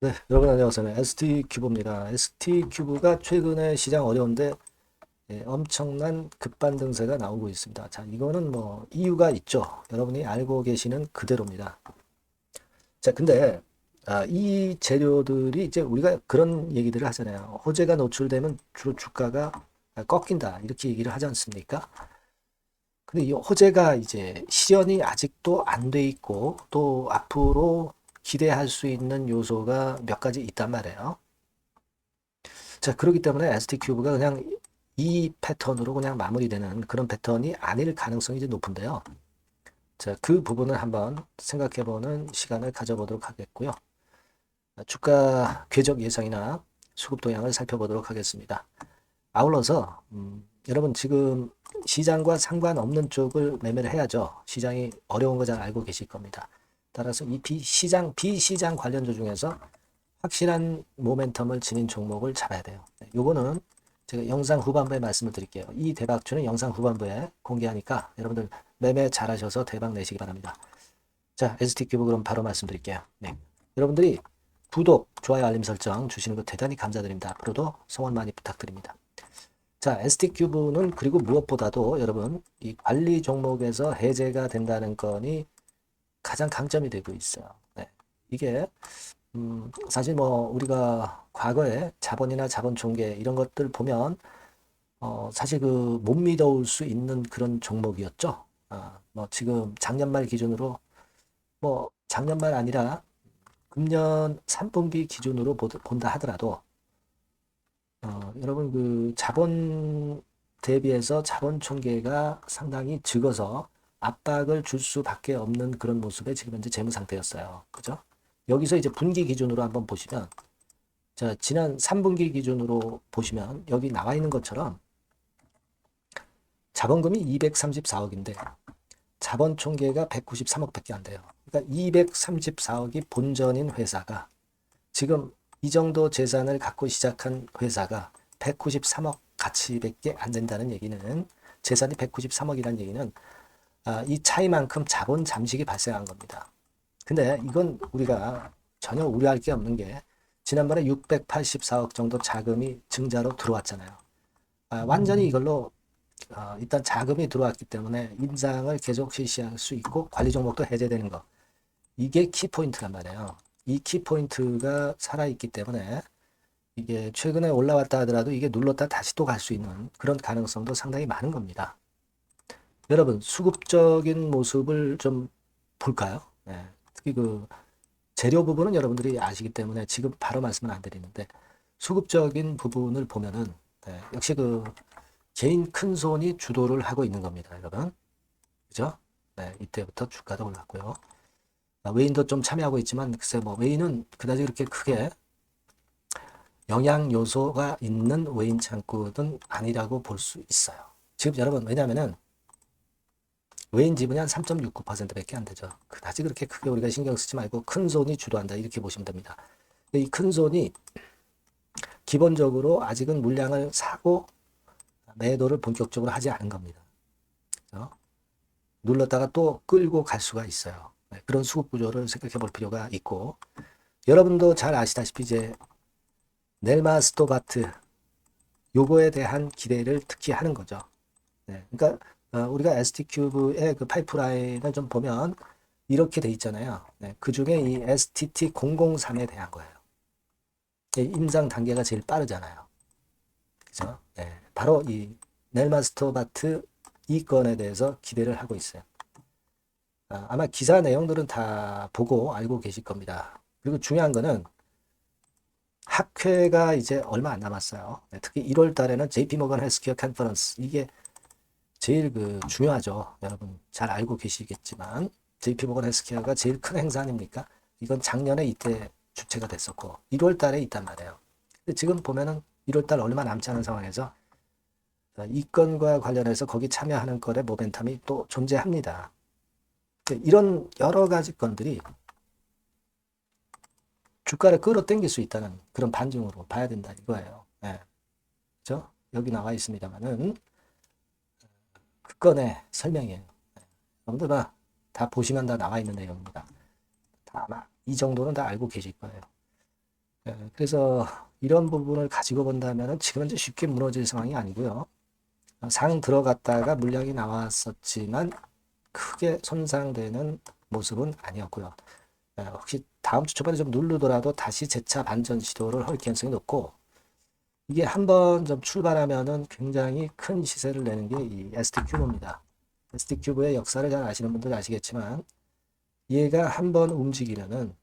네, 여러분 안녕하세요. ST큐브입니다. ST큐브가 최근에 시장 어려운데 엄청난 급반등세가 나오고 있습니다. 자, 이거는 뭐 이유가 있죠. 여러분이 알고 계시는 그대로입니다. 자, 근데 이 재료들이 이제 우리가 그런 얘기들을 하잖아요. 호재가 노출되면 주로 주가가 꺾인다. 이렇게 얘기를 하지 않습니까? 근데 이 호재가 이제 실현이 아직도 안 돼 있고 또 앞으로 기대할 수 있는 요소가 몇 가지 있단 말이에요. 자, 그렇기 때문에 ST큐브가 그냥 이 패턴으로 그냥 마무리되는 그런 패턴이 아닐 가능성이 이제 높은데요. 자, 그 부분을 한번 생각해보는 시간을 가져보도록 하겠고요. 주가 궤적 예상이나 수급 동향을 살펴보도록 하겠습니다. 아울러서 여러분 지금 시장과 상관없는 쪽을 매매를 해야죠. 시장이 어려운 거 잘 알고 계실 겁니다. 따라서 이 비시장 관련주 중에서 확실한 모멘텀을 지닌 종목을 잡아야 돼요. 요거는 제가 영상 후반부에 말씀을 드릴게요. 이 대박주는 영상 후반부에 공개하니까 여러분들 매매 잘하셔서 대박 내시기 바랍니다. 자, ST큐브 그럼 바로 말씀드릴게요. 네. 여러분들이 구독, 좋아요, 알림 설정 주시는 거 대단히 감사드립니다. 앞으로도 성원 많이 부탁드립니다. 자, ST큐브는 그리고 무엇보다도 여러분 이 관리 종목에서 해제가 된다는 건이 가장 강점이 되고 있어요. 네. 이게 사실 뭐 우리가 과거에 자본이나 자본 총계 이런 것들 보면 사실 그 못 믿어올 수 있는 그런 종목이었죠. 뭐 지금 작년 말 기준으로 뭐 작년 말 아니라 금년 3분기 기준으로 본다 하더라도 여러분 그 자본 대비해서 자본 총계가 상당히 적어서 압박을 줄 수밖에 없는 그런 모습의 지금 현재 재무 상태였어요. 그죠? 여기서 이제 분기 기준으로 한번 보시면 자, 지난 3분기 기준으로 보시면 여기 나와 있는 것처럼 자본금이 234억인데 자본 총계가 193억밖에 안 돼요. 그러니까 234억이 본전인 회사가 지금 이 정도 재산을 갖고 시작한 회사가 193억 가치밖에 안 된다는 얘기는 재산이 193억이라는 얘기는 이 차이만큼 자본 잠식이 발생한 겁니다. 근데 이건 우리가 전혀 우려할 게 없는 게 지난번에 684억 정도 자금이 증자로 들어왔잖아요. 완전히 이걸로 일단 자금이 들어왔기 때문에 인상을 계속 실시할 수 있고 관리 종목도 해제되는 거. 이게 키포인트란 말이에요. 이 키포인트가 살아있기 때문에 이게 최근에 올라왔다 하더라도 이게 눌렀다 다시 또 갈 수 있는 그런 가능성도 상당히 많은 겁니다. 여러분, 수급적인 모습을 좀 볼까요? 네. 특히 그 재료 부분은 여러분들이 아시기 때문에 지금 바로 말씀은 안 드리는데 수급적인 부분을 보면은 역시 그 개인 큰 손이 주도를 하고 있는 겁니다, 여러분. 그죠? 네, 이때부터 주가도 올랐고요. 외인도 좀 참여하고 있지만 글쎄 뭐 외인은 그다지 그렇게 크게 영향 요소가 있는 외인 창구는 아니라고 볼 수 있어요. 지금 여러분 왜냐하면은 외인 지분이 한 3.69%밖에 안 되죠. 그다지 그렇게 크게 우리가 신경 쓰지 말고 큰 손이 주도한다 이렇게 보시면 됩니다. 이 큰 손이 기본적으로 아직은 물량을 사고 매도를 본격적으로 하지 않은 겁니다. 그렇죠? 눌렀다가 또 끌고 갈 수가 있어요. 그런 수급 구조를 생각해 볼 필요가 있고 여러분도 잘 아시다시피 이제 넬마스토바트 요거에 대한 기대를 특히 하는 거죠. 네, 그러니까 우리가 ST큐브의 그 파이프라인을 좀 보면 이렇게 돼 있잖아요. 네, 그 중에 이 STT003에 대한 거예요. 임상 단계가 제일 빠르잖아요. 그죠? 네, 바로 이 넬마스토바트 이 건에 대해서 기대를 하고 있어요. 아마 기사 내용들은 다 보고 알고 계실 겁니다. 그리고 중요한 거는 학회가 이제 얼마 안 남았어요. 네, 특히 1월 달에는 JP 모건 헬스케어 컨퍼런스 이게 제일 그 중요하죠. 여러분 잘 알고 계시겠지만 JP 모건 헬스케어가 제일 큰 행사 아닙니까? 이건 작년에 이때 주최가 됐었고 1월 달에 있단 말이에요. 근데 지금 보면은 1월 달 얼마 남지 않은 상황에서 이 건과 관련해서 거기 참여하는 건의 모멘텀이 또 존재합니다. 이런 여러 가지 건들이 주가를 끌어당길 수 있다는 그런 반증으로 봐야 된다 이거예요. 네. 그죠? 여기 나와 있습니다만은 그 건의 설명이에요. 여러분들 다 보시면 다 나와 있는 내용입니다. 다 아마 이 정도는 다 알고 계실 거예요. 그래서 이런 부분을 가지고 본다면 지금은 이제 쉽게 무너질 상황이 아니고요. 상 들어갔다가 물량이 나왔었지만 크게 손상되는 모습은 아니었고요. 혹시 다음 주 초반에 좀 누르더라도 다시 재차 반전 시도를 할 가능성이 높고, 이게 한번 좀 출발하면은 굉장히 큰 시세를 내는 게 이 ST 큐브입니다. ST 큐브의 역사를 잘 아시는 분들 아시겠지만, 얘가 한번 움직이면은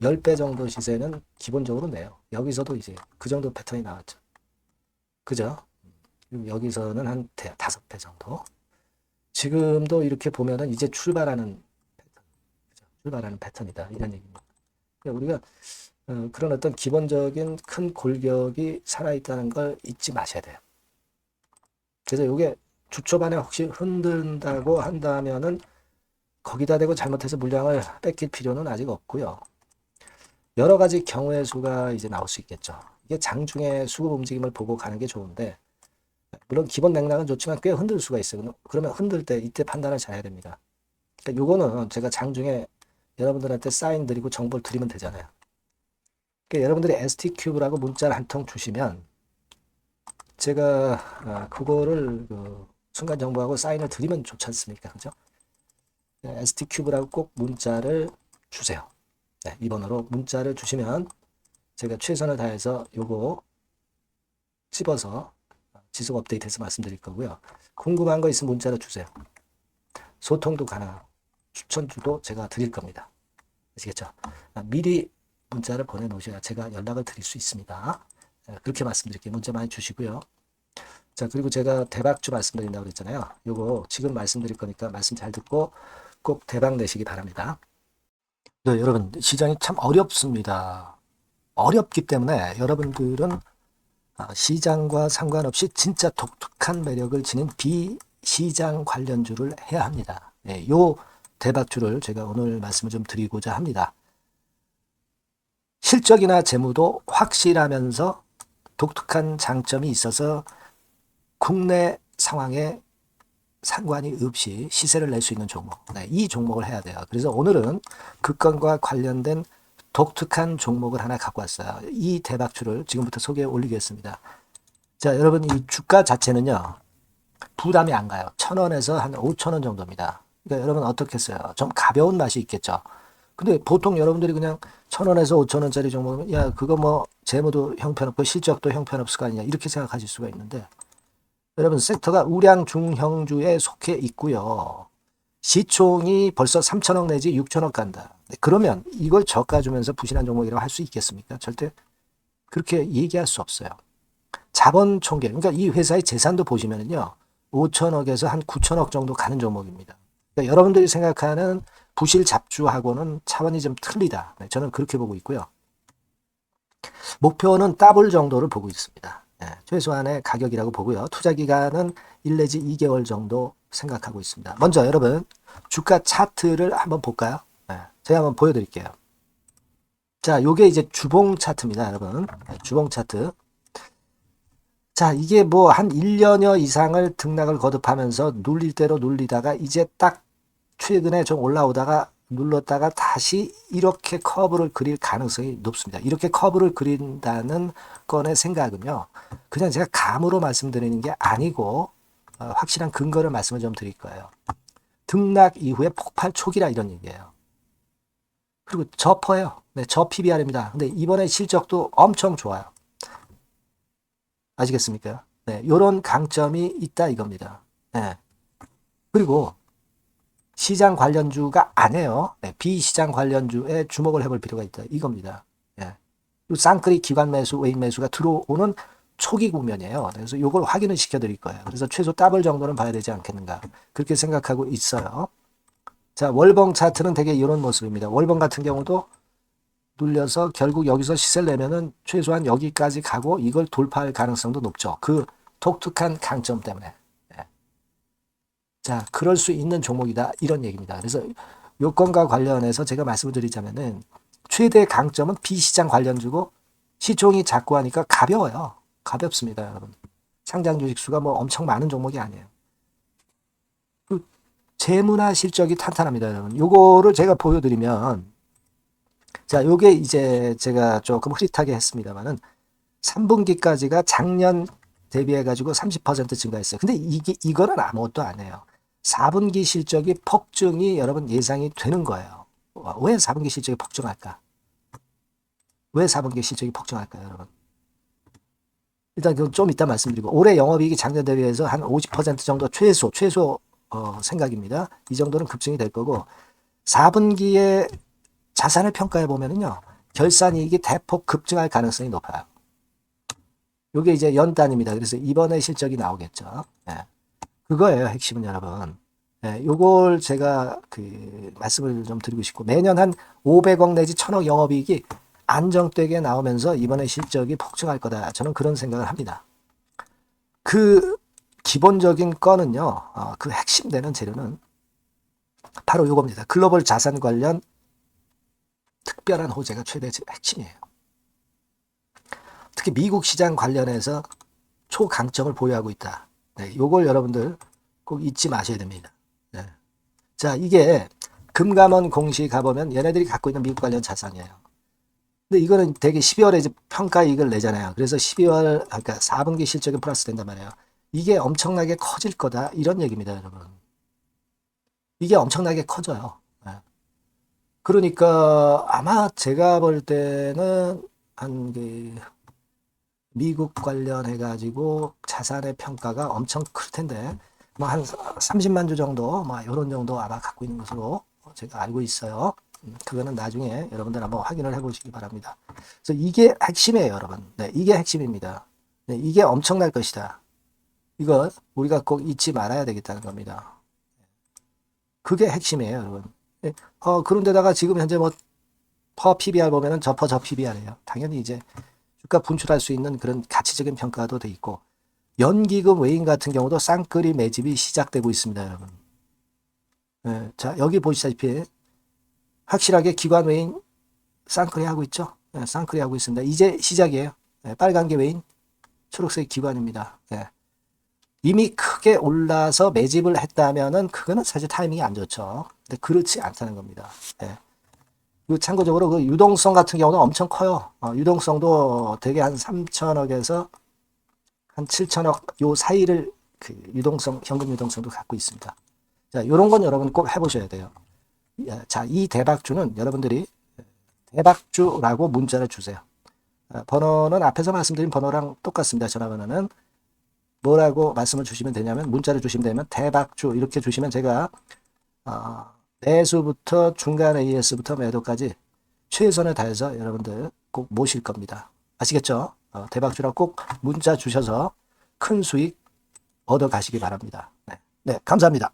10배 정도 시세는 기본적으로 내요. 여기서도 이제 그 정도 패턴이 나왔죠. 그죠? 여기서는 한 5배 정도. 지금도 이렇게 보면은 이제 출발하는 패턴, 그죠? 출발하는 패턴이다. 이런 얘기입니다. 그러니까 우리가 그런 어떤 기본적인 큰 골격이 살아있다는 걸 잊지 마셔야 돼요. 그래서 이게 주 초반에 혹시 흔든다고 한다면은 거기다 대고 잘못해서 물량을 뺏길 필요는 아직 없고요. 여러 가지 경우의 수가 이제 나올 수 있겠죠. 이게 장중에 수급 움직임을 보고 가는 게 좋은데, 물론 기본 맥락은 좋지만 꽤 흔들 수가 있어요. 그러면 흔들 때 이때 판단을 잘 해야 됩니다. 그러니까 요거는 제가 장중에 여러분들한테 사인 드리고 정보를 드리면 되잖아요. 그러니까 여러분들이 ST큐브라고 문자를 한 통 주시면 제가 그거를 순간 정보하고 사인을 드리면 좋지 않습니까? 그죠? ST큐브라고 꼭 문자를 주세요. 네, 이 번호로 문자를 주시면 제가 최선을 다해서 요거 찝어서 지속 업데이트해서 말씀드릴 거고요. 궁금한 거 있으면 문자로 주세요. 소통도 가능하고 추천주도 제가 드릴 겁니다. 아시겠죠? 미리 문자를 보내놓으셔야 제가 연락을 드릴 수 있습니다. 그렇게 말씀드릴게요. 문자 많이 주시고요. 자, 그리고 제가 대박주 말씀드린다고 그랬잖아요. 요거 지금 말씀드릴 거니까 말씀 잘 듣고 꼭 대박 내시기 바랍니다. 네, 여러분, 시장이 참 어렵습니다. 어렵기 때문에 여러분들은 시장과 상관없이 진짜 독특한 매력을 지닌 비시장 관련주를 해야 합니다. 네, 요 대박주를 제가 오늘 말씀을 좀 드리고자 합니다. 실적이나 재무도 확실하면서 독특한 장점이 있어서 국내 상황에 상관이 없이 시세를 낼 수 있는 종목. 네, 이 종목을 해야 돼요. 그래서 오늘은 그 건과 관련된 독특한 종목을 하나 갖고 왔어요. 이 대박주를 지금부터 소개해 올리겠습니다. 자, 여러분, 이 주가 자체는요, 부담이 안 가요. 1,000원에서 한 5,000원 정도입니다. 그러니까 여러분 어떻겠어요? 좀 가벼운 맛이 있겠죠. 근데 보통 여러분들이 그냥 1,000원에서 5,000원짜리 종목이면, 야, 그거 뭐, 재무도 형편없고 실적도 형편없을 거 아니냐, 이렇게 생각하실 수가 있는데, 여러분, 섹터가 우량 중형주에 속해 있고요. 시총이 벌써 3천억 내지 6천억 간다. 그러면 이걸 저가 주면서 부실한 종목이라고 할 수 있겠습니까? 절대 그렇게 얘기할 수 없어요. 자본 총계, 그러니까 이 회사의 재산도 보시면요, 5천억에서 한 9천억 정도 가는 종목입니다. 그러니까 여러분들이 생각하는 부실 잡주하고는 차원이 좀 틀리다. 네, 저는 그렇게 보고 있고요. 목표는 더블 정도를 보고 있습니다. 네, 최소한의 가격이라고 보고요. 투자 기간은 1 내지 2개월 정도 생각하고 있습니다. 먼저 여러분 주가 차트를 한번 볼까요? 네, 제가 한번 보여드릴게요. 자, 요게 이제 주봉 차트입니다, 여러분. 네, 주봉 차트. 자, 이게 뭐 한 1년여 이상을 등락을 거듭하면서 눌릴 대로 눌리다가 이제 딱 최근에 좀 올라오다가 눌렀다가 다시 이렇게 커브를 그릴 가능성이 높습니다. 이렇게 커브를 그린다는 건의 생각은요, 그냥 제가 감으로 말씀드리는 게 아니고 확실한 근거를 말씀을 좀 드릴 거예요. 등락 이후에 폭발 초기라 이런 얘기예요. 그리고 저퍼예요. 네, 저 PBR입니다. 근데 이번에 실적도 엄청 좋아요. 아시겠습니까? 네, 요런 강점이 있다 이겁니다. 네. 그리고 시장 관련주가 아니에요. 네, 비시장 관련주에 주목을 해볼 필요가 있다 이겁니다. 네. 쌍끌이 기관 매수, 외인 매수가 들어오는 초기 국면이에요. 그래서 이걸 확인을 시켜드릴 거예요. 그래서 최소 더블 정도는 봐야 되지 않겠는가 그렇게 생각하고 있어요. 자, 월봉 차트는 되게 이런 모습입니다. 월봉 같은 경우도 눌려서 결국 여기서 시세를 내면은 최소한 여기까지 가고 이걸 돌파할 가능성도 높죠. 그 독특한 강점 때문에. 네. 자, 그럴 수 있는 종목이다 이런 얘기입니다. 그래서 요건과 관련해서 제가 말씀을 드리자면은 최대 강점은 비시장 관련주고 시총이 작고 하니까 가벼워요. 가볍습니다, 여러분. 상장 주식 수가 뭐 엄청 많은 종목이 아니에요. 그 재무나 실적이 탄탄합니다, 여러분. 요거를 제가 보여드리면 자, 요게 이제 제가 조금 흐릿하게 했습니다만은 3분기까지가 작년 대비해 가지고 30% 증가했어요. 근데 이거는 아무것도 아니에요. 4분기 실적이 폭증이 여러분 예상이 되는 거예요. 왜 4분기 실적이 폭증할까? 왜 4분기 실적이 폭증할까요, 여러분? 일단 그건 좀 이따 말씀드리고 올해 영업이익이 작년 대비해서 한 50% 정도 최소 생각입니다. 이 정도는 급증이 될 거고 4분기에 자산을 평가해 보면은요. 결산이익이 대폭 급증할 가능성이 높아요. 이게 이제 연단입니다. 그래서 이번에 실적이 나오겠죠. 예. 그거예요, 핵심은 여러분. 예, 요걸 제가 그 말씀을 좀 드리고 싶고 매년 한 500억 내지 1000억 영업이익이 안정되게 나오면서 이번에 실적이 폭증할 거다. 저는 그런 생각을 합니다. 그 기본적인 건은요. 그 핵심 되는 재료는 바로 요겁니다. 글로벌 자산 관련 특별한 호재가 최대 핵심이에요. 특히 미국 시장 관련해서 초강점을 보유하고 있다. 네, 요걸 여러분들 꼭 잊지 마셔야 됩니다. 네. 자, 이게 금감원 공시 가보면 얘네들이 갖고 있는 미국 관련 자산이에요. 근데 이거는 되게 12월에 이제 평가이익을 내잖아요. 그래서 12월, 그러니까 4분기 실적이 플러스 된단 말이에요. 이게 엄청나게 커질 거다. 이런 얘기입니다, 여러분. 이게 엄청나게 커져요. 네. 그러니까 아마 제가 볼 때는 한 그 미국 관련해 가지고 자산의 평가가 엄청 클 텐데 뭐 한 30만 주 정도 뭐 이런 정도 아마 갖고 있는 것으로 제가 알고 있어요. 그거는 나중에 여러분들 한번 확인을 해보시기 바랍니다. 그래서 이게 핵심이에요, 여러분. 네, 이게 핵심입니다. 네, 이게 엄청날 것이다. 이거 우리가 꼭 잊지 말아야 되겠다는 겁니다. 그게 핵심이에요, 여러분. 네, 그런데다가 지금 현재 뭐 퍼 PBR 보면은 저 PBR이에요. 당연히 이제 주가 분출할 수 있는 그런 가치적인 평가도 돼 있고 연기금 외인 같은 경우도 쌍끌이 매집이 시작되고 있습니다, 여러분. 네, 자, 여기 보시다시피 확실하게 기관 외인 쌍끌이 하고 있죠. 네, 쌍끌이 하고 있습니다. 이제 시작이에요. 네, 빨간 게 외인, 초록색 기관입니다. 네. 이미 크게 올라서 매집을 했다면은 그거는 사실 타이밍이 안 좋죠. 근데 그렇지 않다는 겁니다. 네. 그리고 참고적으로 그 유동성 같은 경우는 엄청 커요. 유동성도 되게 한 3천억에서 한 7천억 요 사이를 그 유동성, 현금 유동성도 갖고 있습니다. 자, 요런 건 여러분 꼭 해보셔야 돼요. 자, 이 대박주는 여러분들이 대박주라고 문자를 주세요. 번호는 앞에서 말씀드린 번호랑 똑같습니다. 전화번호는 뭐라고 말씀을 주시면 되냐면 문자를 주시면 되면 대박주 이렇게 주시면 제가 매수부터 중간 AS부터 매도까지 최선을 다해서 여러분들 꼭 모실 겁니다. 아시겠죠? 대박주라고 꼭 문자 주셔서 큰 수익 얻어 가시기 바랍니다. 네, 네, 감사합니다.